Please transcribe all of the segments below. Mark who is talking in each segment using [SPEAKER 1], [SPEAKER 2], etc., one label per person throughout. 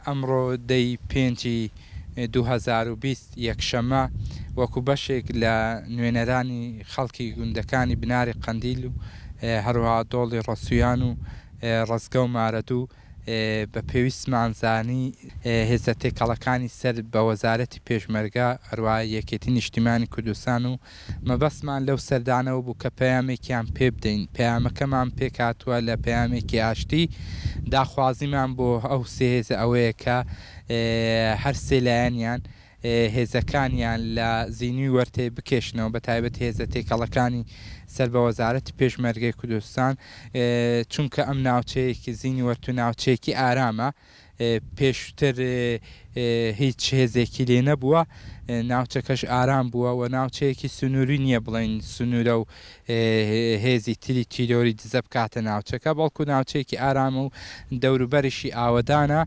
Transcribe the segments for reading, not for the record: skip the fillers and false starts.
[SPEAKER 1] ئەمڕۆ دەی پێنجی 2020 یەکشەمە وەکو بەشێک لە نوێنەرانی خەڵکی گوندەکانی بناری قەندیل و هەروەها دۆڵی ڕەسوویان و ڕزگە و مارەدوو بە پێویستمانزانی هێزە تێکەڵەکانی سەر بە وەزارەتی پێشمەرگە هەروەها یەکێتی نیشتیمانی کوردستان و مەبەستمان لەو سەردانەوە بوو کە پەیامێکیان پێ بدەین. پەیامەکەمان پێک هاتووە لە پەیامێکی ئاشتی داخوازیمان بۆ ئەو سێ هێزە ئەوەیە کە هەر سێ لایەنیان هێزەکانیان لە زینوی وەرتێ بکێشنەوە بە تایبەت هێزە تێکەڵەکانی سەر بە وەزارەتی پێشمەرگەی کوردستان چونکە ئەم ناوچەیەکی زینی وەرت و ناوچەیەکی ئارامە پێشتر هیچ هێزێکی لێ نەبووە ناوچەکەش ئارام بووە و ناوچەیەکی سنووری نییە بڵین سنوورە و هێزی تری تیرۆری دزە بکاتە ناوچەکە بەڵکو ناوچەیەکی ئارامە و دەوروبەریشی ئاوەدانە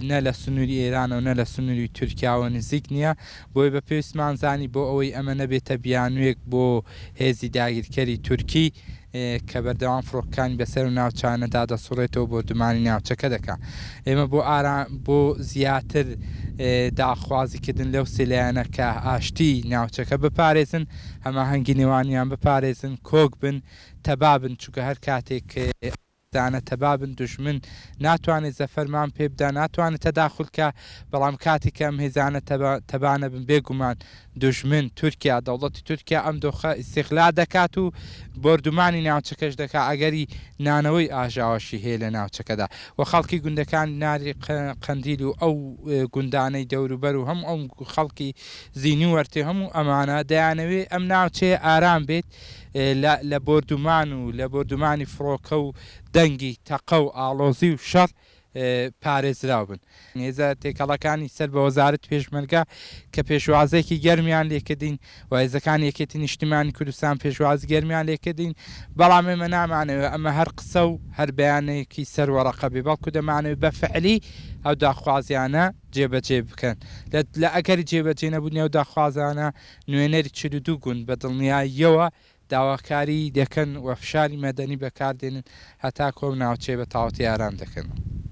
[SPEAKER 1] نە لە سنووری ئێرانە و نە لە سنووری تورکیاوە نزیک نییە بۆی بە پێویستمانزانی بۆ ئەوەی ئەمە نەبێتە بیانوێک بۆ هێزی داگیرکەری تورکی کە بەردەوام فڕۆکەکانی بەسەر و ناوچانەدا دەسوڕێتەوە بۆ دومانی ناوچەکە دەکات. ئێمە بۆ زیاتر داخوازیکردن لەو سلایەنە کە ئاشتی ناوچەکە بپارێزن هەماهەنگی نێوانیان بپارێزن کۆک بن تەبابن چونکە هەر کاتێک دانە تەبابن دوژمن ناتوانێت زەفەرمان پێ بدا ناتوانێت تەداخولکە بەڵام کاتی کە ئەم هێزانە تەبانە بن بێگومان دوژمن تورکیا دەوڵەتی تورکیا ئەم دۆخە ئیستیغلال دەکات و بردومانی ناوچەکەش دەکات ئەگەری نانەوەی ئاژاوەشی هەیە لە ناوچەکەدا و خەڵکی گوندەکان ناری قەندیل و ئەو گوندانەی دەوروبەر و هەموو ئەم خەڵکی زینی وەرتێ هەموو ئەمانە دەیانەوێت ئەم ناوچەیە ئارام بێت لە بردومان و لە بردومانی فڕۆکە و دەنگی تەقە و ئاڵۆزی و شەڕ پارێزراو بن. هێزە تێکەڵەکانی سەر بە وەزارەت پێشمەرگە کە پێشوازێکی گەرمیان لێکردین و هێزەکان یەکێتی نیشتیمانی کوردستان پێشواز گەرمیان لێکردین بەڵام ئێمە نامانەوێت ئەمە هەر قسە و هەر بەیانەیەکی سەر وەرەقە بێ بەڵکو دەمانەوێت بە فعلی ئەو داخوازیانە جێبەجێ بکەن لە ئەگەری جێبەجێ نەبوونی ئەو داخوازانە نوێنەری 42 گوند بە دڵنیاییەوە داواکاری دەکەن و فشاری مەدەنی بەکاردێنن هەتا کۆم ناوچێ بە تاوەتی ئارام دەکەن.